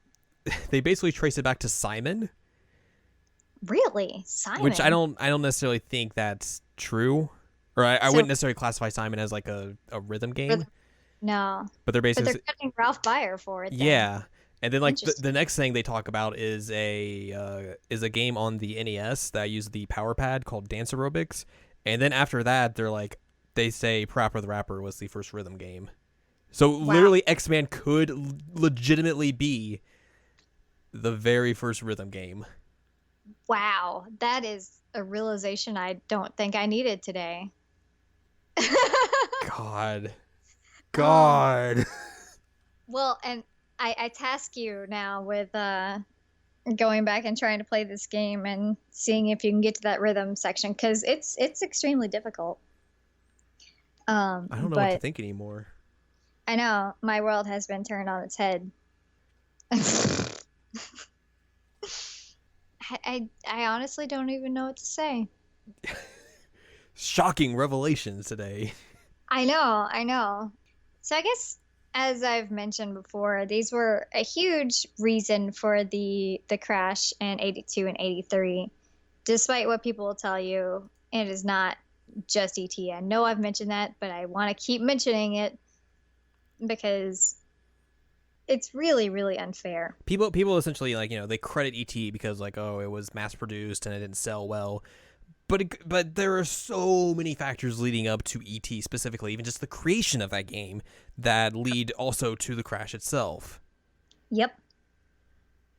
they basically trace it back to Simon, Really? which Simon? I don't necessarily think that's true, or I So wouldn't necessarily classify Simon as like a rhythm game, rhythm? No. but they're But they're basically cutting Ralph Baer for it then. yeah. And then like Interesting. the next thing they talk about is a game on the NES that uses the power pad called Dance Aerobics, and then after that they say Parappa the Rapper was the first rhythm game. So Wow. literally X-Man could legitimately be the very first rhythm game. Wow. That is a realization I don't think I needed today. God. Um, God. well, and I task you now with going back and trying to play this game and seeing if you can get to that rhythm section because it's extremely difficult. I don't know what to But think anymore. I know my world has been turned on its head. I honestly don't even know what to say. Shocking revelations today. I know, I know. So I guess as I've mentioned before, these were a huge reason for the crash in 82 and 83. Despite what people will tell you, it is not just ET. I know I've mentioned that, but I want to keep mentioning it because it's really, really unfair. People essentially like, they credit ET because like, oh, it was mass produced and it didn't sell well. But there are so many factors leading up to ET specifically, even just the creation of that game, that lead also to the crash itself. Yep.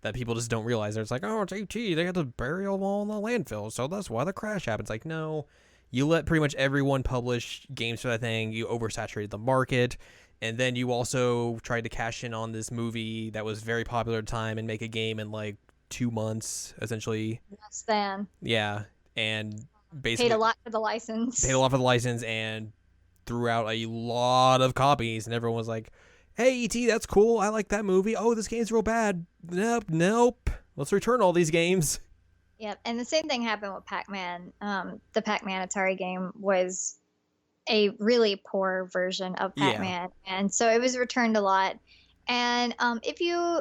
That people just don't realize. It's like, oh, it's ET. They had to bury them all in the landfill, so that's why the crash happens. Like, no, you let pretty much everyone publish games for that thing. You oversaturated the market, and then you also tried to cash in on this movie that was very popular at the time and make a game in like 2 months, essentially. Less than. Yeah, and Paid basically a lot for the license. paid a lot for the license and threw out a lot of copies, and everyone was like, hey, E.T., that's cool. I like that movie. Oh, this game's real bad. Nope. Let's return all these games. Yep. And the same thing happened with Pac-Man. The Pac-Man Atari game was a really poor version of Yeah. Pac-Man, and so it was returned a lot. And if you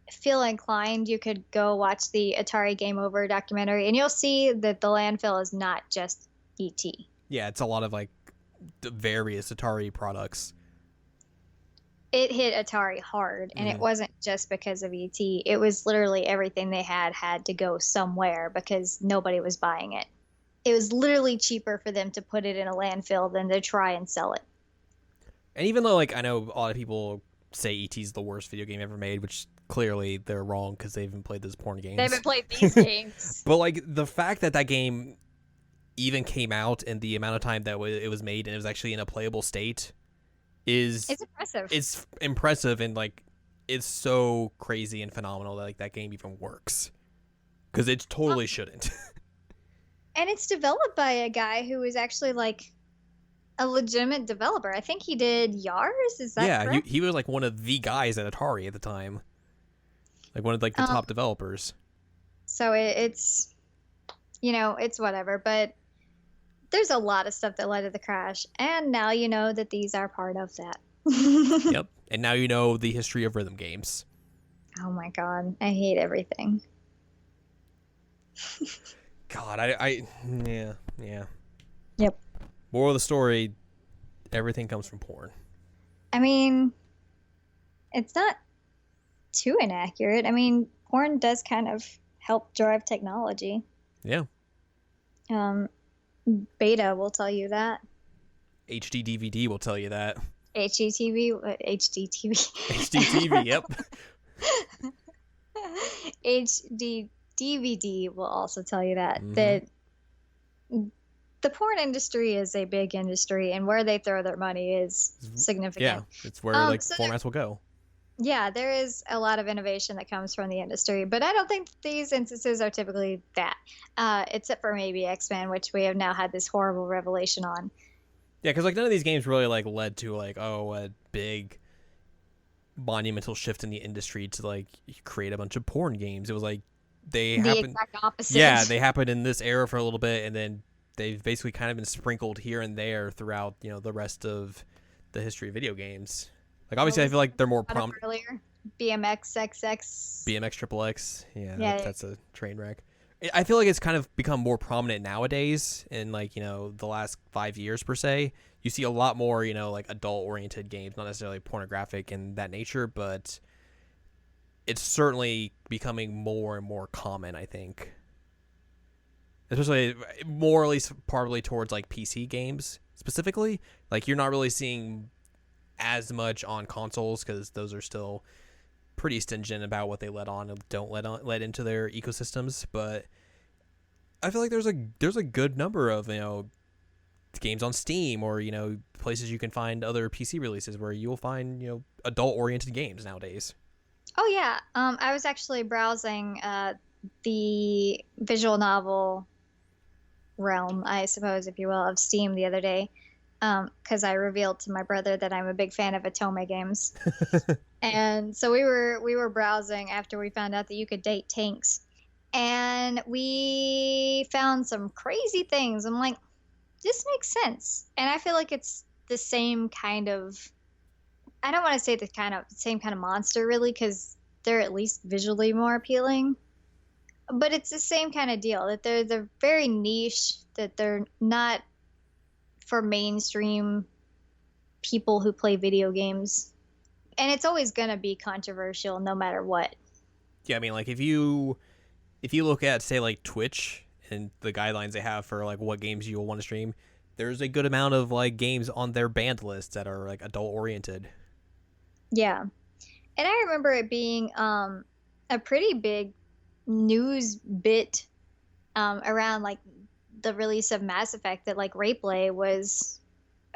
feel inclined, you could go watch the Atari Game Over documentary, and you'll see that the landfill is not just ET. Yeah, it's a lot of like the various Atari products. It hit Atari hard, and it wasn't just because of ET. It was literally everything they had to go somewhere because nobody was buying it. It was literally cheaper for them to put it in a landfill than to try and sell it. And even though like I know a lot of people say E.T.'s the worst video game ever made, which clearly they're wrong because they haven't played those porn games. They haven't played these games. But like the fact that game even came out and the amount of time that it was made and it was actually in a playable state it's impressive. It's impressive, and like it's so crazy and phenomenal that like that game even works, because it totally shouldn't. And it's developed by a guy who is actually like a legitimate developer. I think he did Yars. Is that correct? He was like one of the guys at Atari at the time, like one of like the top developers. So it's it's whatever, but there's a lot of stuff that led to the crash, and now you know that these are part of that. Yep. And now you know the history of rhythm games. Oh my god, I hate everything. God, yeah. Yep. Moral of the story, everything comes from porn. I mean, it's not too inaccurate. I mean, porn does kind of help drive technology. Yeah. Beta will tell you that. HD DVD will tell you that. HDTV, HDTV. HDTV, yep. HD DVD will also tell you that Mhm. that the porn industry is a big industry, and where they throw their money is significant. Yeah, it's where like so formats will go. Yeah, there is a lot of innovation that comes from the industry, but I don't think these instances are typically that, except for maybe X-Men, which we have now had this horrible revelation on. Yeah, because like none of these games really like led to like a big monumental shift in the industry to like create a bunch of porn games. It was like they happened exact opposite. Yeah, they happened in this era for a little bit, and then they've basically kind of been sprinkled here and there throughout, the rest of the history of video games. Like, obviously, I feel like they're more prominent. Earlier, BMX XX. BMX Triple X, Yeah. that's a train wreck. I feel like it's kind of become more prominent nowadays in, like, the last 5 years per se. You see a lot more, like adult-oriented games, not necessarily pornographic in that nature, but it's certainly becoming more and more common, I think. Especially more, at least probably towards like PC games specifically. Like, you're not really seeing as much on consoles because those are still pretty stingent about what they let on and don't let into their ecosystems. But I feel like there's a good number of games on Steam or places you can find other PC releases where you'll find adult oriented games nowadays. Oh yeah, I was actually browsing the visual novel realm, I suppose, if you will, of Steam the other day, because I revealed to my brother that I'm a big fan of Otome games. And so we were browsing after we found out that you could date tanks, and we found some crazy things. I'm like, this makes sense. And I feel like it's the same kind of, I don't want to say the same kind of monster really, because they're at least visually more appealing. But it's the same kind of deal, that they're very niche, that they're not for mainstream people who play video games. And it's always going to be controversial no matter what. Yeah, I mean, like, if you look at, say, like Twitch and the guidelines they have for like what games you'll want to stream, there's a good amount of like games on their banned list that are like adult oriented. Yeah. And I remember it being a pretty big news bit around like the release of Mass Effect, that like rape play was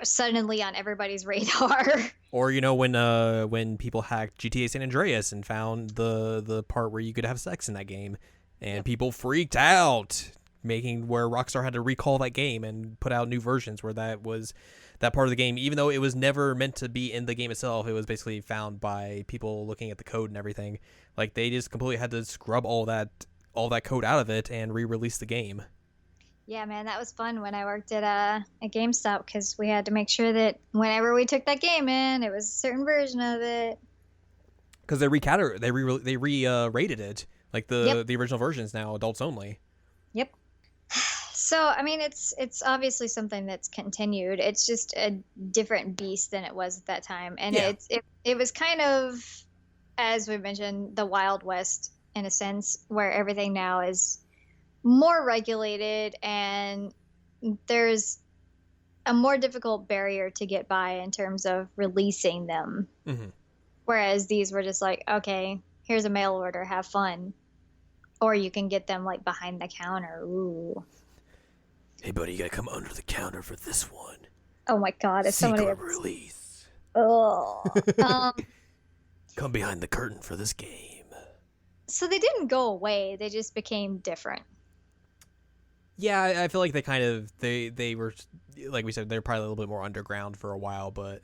suddenly on everybody's radar. Or when people hacked GTA San Andreas and found the part where you could have sex in that game, and people freaked out, making where Rockstar had to recall that game and put out new versions where that part of the game, even though it was never meant to be in the game itself, it was basically found by people looking at the code and everything. Like, they just completely had to scrub all that code out of it and re-release the game. Yeah, man, that was fun when I worked at GameStop, because we had to make sure that whenever we took that game in, it was a certain version of it. Because they re-rated it. Like, the original version is now adults only. Yep. So, I mean, it's obviously something that's continued. It's just a different beast than it was at that time. And it was kind of, as we mentioned, the Wild West in a sense, where everything now is more regulated and there's a more difficult barrier to get by in terms of releasing them. Mm-hmm. Whereas these were just like, okay, here's a mail order, have fun. Or you can get them like behind the counter. Ooh. Hey, buddy, you gotta come under the counter for this one. Oh my God! If somebody release. Oh. Come behind the curtain for this game. So they didn't go away; they just became different. Yeah, I feel like they kind of they were, like we said, they're probably a little bit more underground for a while, but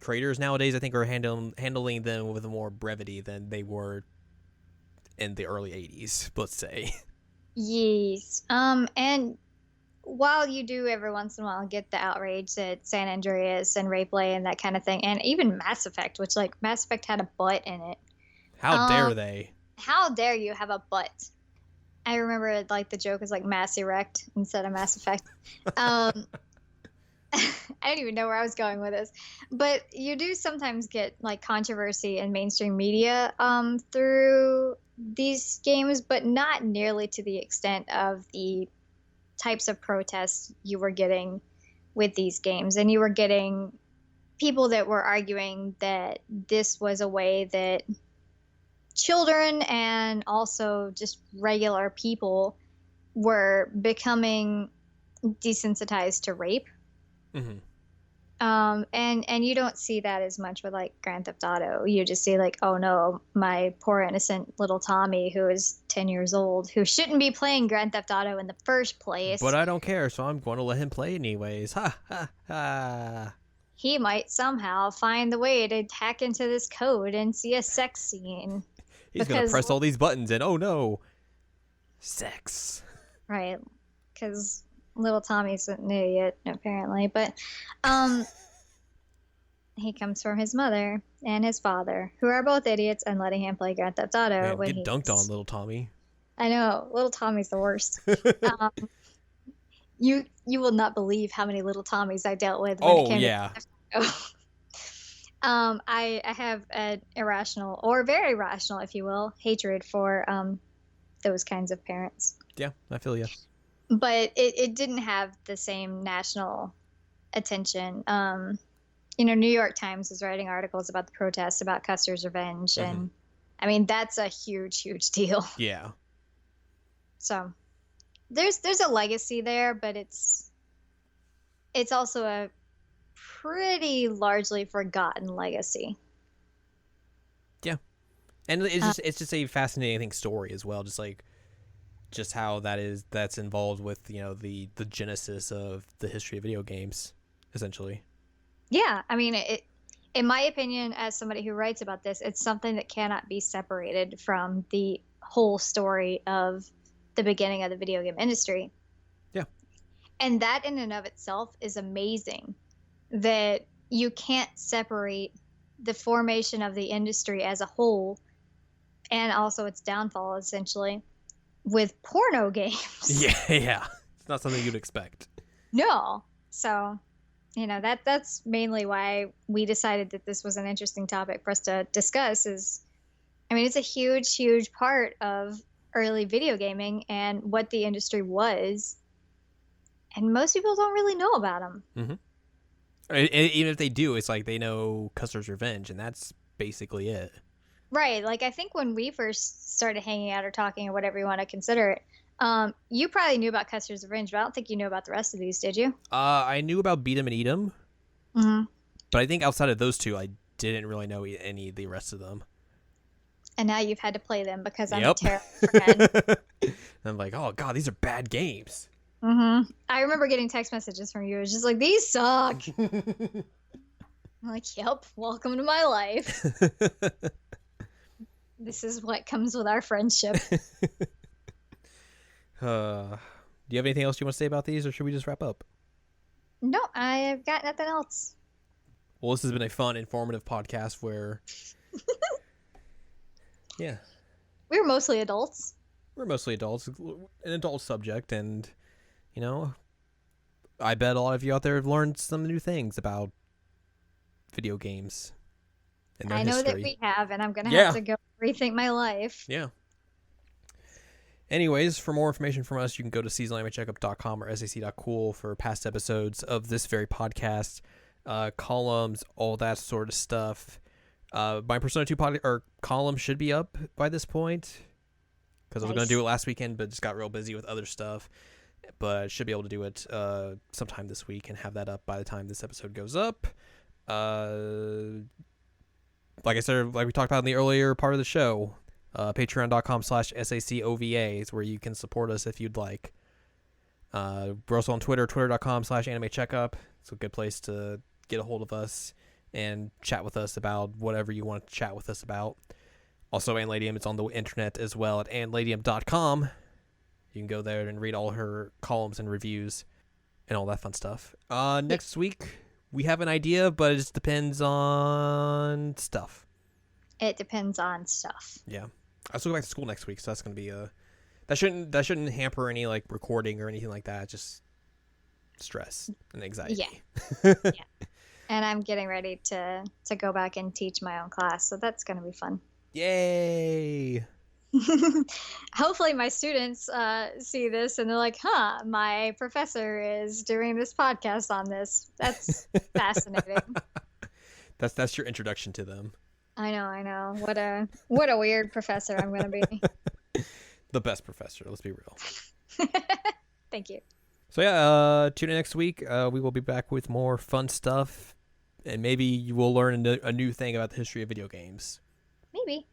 creators nowadays I think are handling them with more brevity than they were in the early 80s, let's say. Yes. And while you do every once in a while get the outrage at San Andreas and Rayplay and that kind of thing, and even Mass Effect, which like Mass Effect had a butt in it. How dare they? How dare you have a butt? I remember like the joke is like Mass Erect instead of Mass Effect. I don't even know where I was going with this, but you do sometimes get like controversy in mainstream media through these games, but not nearly to the extent of the types of protests you were getting with these games. And you were getting people that were arguing that this was a way that children and also just regular people were becoming desensitized to rape. Mm-hmm. And you don't see that as much with like Grand Theft Auto. You just see like, oh no, my poor innocent little Tommy who is 10 years old, who shouldn't be playing Grand Theft Auto in the first place. But I don't care, so I'm going to let him play anyways. Ha ha ha. He might somehow find the way to hack into this code and see a sex scene. He's going to press all these buttons and oh no, sex. Right. Because little Tommy's an idiot, apparently. But um, he comes from his mother and his father, who are both idiots, and letting him play Grand Theft Auto Man, when get dunked on, he's. little Tommy. I know, little Tommy's the worst. Um, you will not believe how many little Tommies I dealt with when it Oh, came yeah. to. I have an irrational or very rational, if you will, hatred for those kinds of parents. Yeah, I feel you. But it didn't have the same national attention. New York Times was writing articles about the protests about Custer's revenge, and I mean that's a huge, huge deal. Yeah. So there's a legacy there, but it's also a pretty largely forgotten legacy. Yeah. And it's just a fascinating story as well, just how that's involved with, the genesis of the history of video games, essentially. Yeah, I mean in my opinion, as somebody who writes about this, it's something that cannot be separated from the whole story of the beginning of the video game industry. Yeah. And that in and of itself is amazing, that you can't separate the formation of the industry as a whole and also its downfall, essentially, with porno games. Yeah. It's not something you'd expect. No. So, that's mainly why we decided that this was an interesting topic for us to discuss. It's a huge, huge part of early video gaming and what the industry was. And most people don't really know about them. Mm-hmm. Even if they do, it's like they know Custer's Revenge, and that's basically it. Right. Like, I think when we first started hanging out or talking or whatever you want to consider it, you probably knew about Custer's Revenge, but I don't think you knew about the rest of these, did you? I knew about Beat 'em and Eat 'em, Mm-hmm. but I think outside of those two, I didn't really know any of the rest of them. And now you've had to play them because I'm Yep. a terrible friend. I'm like, oh god, these are bad games. Mm-hmm. I remember getting text messages from you. It was just like, these suck. I'm like, yep, welcome to my life. This is what comes with our friendship. Do you have anything else you want to say about these, or should we just wrap up? No, I've got nothing else. Well, this has been a fun, informative podcast where... yeah. We're mostly adults. We're mostly adults. An adult subject, and, I bet a lot of you out there have learned some new things about video games and their I know history. that we have, and I'm going to have to go rethink my life. Yeah. Anyways, for more information from us, you can go to seasonalcheckup.com or sac.cool for past episodes of this very podcast, columns, all that sort of stuff. My Persona 2 column should be up by this point, because I was going to do it last weekend, but just got real busy with other stuff. But should be able to do it sometime this week and have that up by the time this episode goes up. Like I said, like we talked about in the earlier part of the show, patreon.com/SACOVA is where you can support us if you'd like. We're also on Twitter, twitter.com/animecheckup. It's a good place to get a hold of us and chat with us about whatever you want to chat with us about. Also, Ann Ladyem, it's on the internet as well at annladyem.com. You can go there and read all her columns and reviews and all that fun stuff. Next week, we have an idea, but it just depends on stuff. It depends on stuff. Yeah. I still go back to school next week, so that's going to be that shouldn't hamper any like recording or anything like that. Just stress and anxiety. Yeah. Yeah. And I'm getting ready to go back and teach my own class, so that's going to be fun. Yay! Hopefully my students see this and they're like, huh, my professor is doing this podcast on this. That's fascinating. That's your introduction to them. I know. What a weird professor I'm going to be. The best professor, let's be real. Thank you. So yeah, tune in next week. We will be back with more fun stuff, and maybe you will learn a new thing about the history of video games. Maybe.